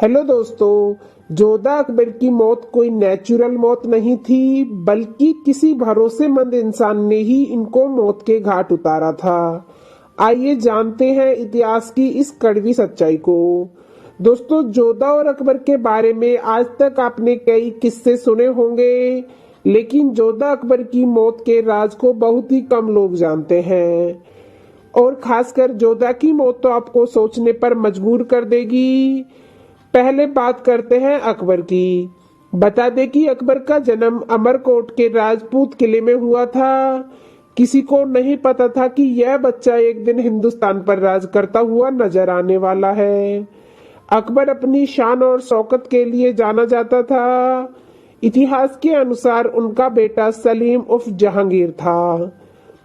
Hello दोस्तों, जोधा अकबर की मौत कोई नेचुरल मौत नहीं थी, बल्कि किसी भरोसेमंद इंसान ने ही इनको मौत के घाट उतारा था। आइए जानते हैं इतिहास की इस कड़वी सच्चाई को। दोस्तों, जोधा और अकबर के बारे में आज तक आपने कई किस्से सुने होंगे, लेकिन जोधा अकबर की मौत के राज को बहुत ही कम लोग जानते हैं। और खासकर जोधा की मौत तो आपको सोचने पर मजबूर कर देगी। पहले बात करते हैं अकबर की। बता दें कि अकबर का जन्म अमरकोट के राजपूत किले में हुआ था। किसी को नहीं पता था कि यह बच्चा एक दिन हिंदुस्तान पर राज करता हुआ नजर आने वाला है। अकबर अपनी शान और शौकत के लिए जाना जाता था। इतिहास के अनुसार उनका बेटा सलीम उर्फ जहांगीर था,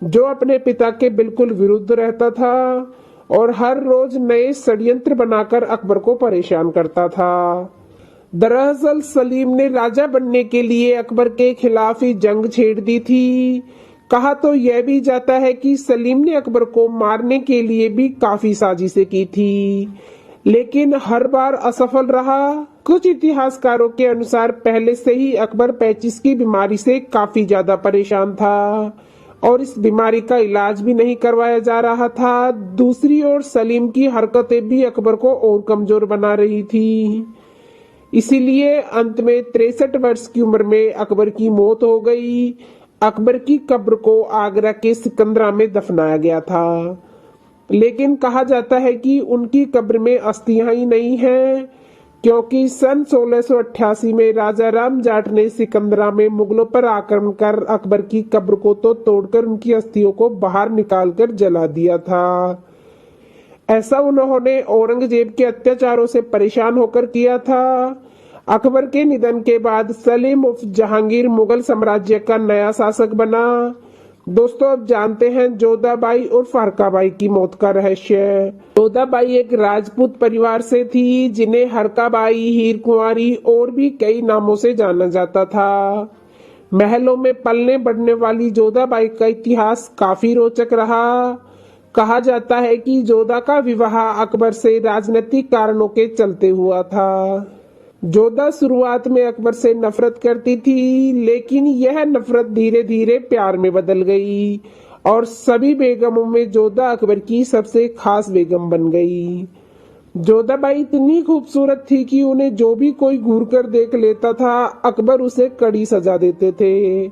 जो अपने पिता के बिल्कुल विरुद्ध रहता था और हर रोज नए षड्यंत्र बनाकर अकबर को परेशान करता था। दरअसल सलीम ने राजा बनने के लिए अकबर के खिलाफ ही जंग छेड़ दी थी। कहा तो यह भी जाता है कि सलीम ने अकबर को मारने के लिए भी काफी साजिशें की थी, लेकिन हर बार असफल रहा। कुछ इतिहासकारों के अनुसार पहले से ही अकबर पेचिश की बीमारी से काफी ज्यादा परेशान था और इस बीमारी का इलाज भी नहीं करवाया जा रहा था। दूसरी ओर सलीम की हरकतें भी अकबर को और कमजोर बना रही थी। इसीलिए अंत में 63 वर्ष की उम्र में अकबर की मौत हो गई। अकबर की कब्र को आगरा के सिकंदरा में दफनाया गया था, लेकिन कहा जाता है कि उनकी कब्र में अस्थियां ही नहीं है, क्योंकि सन 1688 में राजा राम जाट ने सिकंदरा में मुगलों पर आक्रमण कर अकबर की कब्र को तो तोड़कर उनकी अस्थियों को बाहर निकालकर जला दिया था। ऐसा उन्होंने औरंगजेब के अत्याचारों से परेशान होकर किया था। अकबर के निधन के बाद सलीम उर्फ जहांगीर मुगल साम्राज्य का नया शासक बना। दोस्तों, अब जानते हैं जोधाबाई उर्फ हरकाबाई की मौत का रहस्य। जोधाबाई एक राजपूत परिवार से थी, जिन्हें हरकाबाई, हीर कुंवारी और भी कई नामों से जाना जाता था। महलों में पलने बढ़ने वाली जोधाबाई का इतिहास काफी रोचक रहा। कहा जाता है कि जोधा का विवाह अकबर से राजनीतिक कारणों के चलते हुआ था। जोधा शुरुआत में अकबर से नफरत करती थी, लेकिन यह नफरत धीरे धीरे प्यार में बदल गई और सभी बेगमों में जोधा अकबर की सबसे खास बेगम बन गई। जोधाबाई इतनी खूबसूरत थी कि उन्हें जो भी कोई घूर कर देख लेता था, अकबर उसे कड़ी सजा देते थे।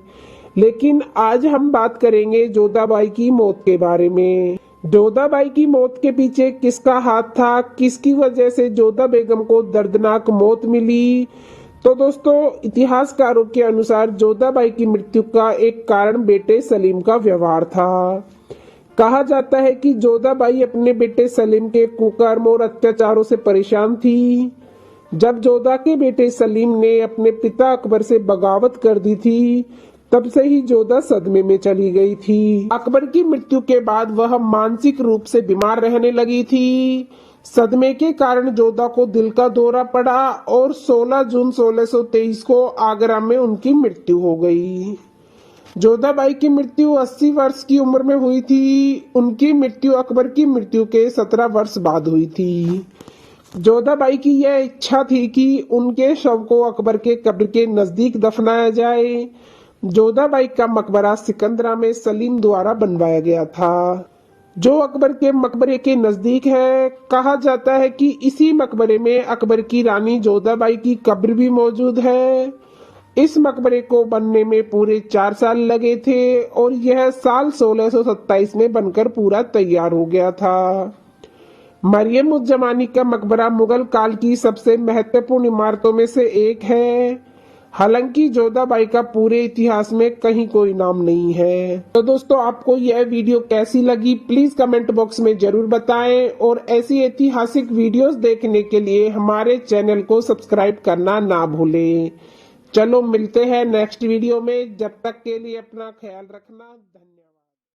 लेकिन आज हम बात करेंगे जोधाबाई की मौत के बारे में। जोधाबाई की मौत के पीछे किसका हाथ था, किसकी वजह से जोधा बेगम को दर्दनाक मौत मिली। तो दोस्तों, इतिहासकारों के अनुसार जोधाबाई की मृत्यु का एक कारण बेटे सलीम का व्यवहार था। कहा जाता है कि जोधाबाई अपने बेटे सलीम के कुकर्म और अत्याचारों से परेशान थी। जब जोधा के बेटे सलीम ने अपने पिता अकबर से बगावत कर दी थी, तब से ही जोधा सदमे में चली गई थी। अकबर की मृत्यु के बाद वह मानसिक रूप से बीमार रहने लगी थी। सदमे के कारण जोधा को दिल का दौरा पड़ा और 16 जून 1623 को आगरा में उनकी मृत्यु हो गई। जोधाबाई की मृत्यु 80 वर्ष की उम्र में हुई थी। उनकी मृत्यु अकबर की मृत्यु के 17 वर्ष बाद हुई थी। जोधाबाई की यह इच्छा थी कि उनके शव को अकबर के कब्र के नजदीक दफनाया जाए। जोधाबाई का मकबरा सिकंदरा में सलीम द्वारा बनवाया गया था, जो अकबर के मकबरे के नजदीक है। कहा जाता है कि इसी मकबरे में अकबर की रानी जोधाबाई की कब्र भी मौजूद है। इस मकबरे को बनने में पूरे 4 साल लगे थे और यह साल 1627 में बनकर पूरा तैयार हो गया था। मरियम उज जमानी का मकबरा मुगल काल की सबसे महत्वपूर्ण इमारतों में से एक है। हालांकि जोधाबाई का पूरे इतिहास में कहीं कोई नाम नहीं है। तो दोस्तों, आपको यह वीडियो कैसी लगी, प्लीज कमेंट बॉक्स में जरूर बताएं और ऐसी ऐतिहासिक वीडियोस देखने के लिए हमारे चैनल को सब्सक्राइब करना ना भूलें। चलो मिलते हैं नेक्स्ट वीडियो में। जब तक के लिए अपना ख्याल रखना। धन्यवाद।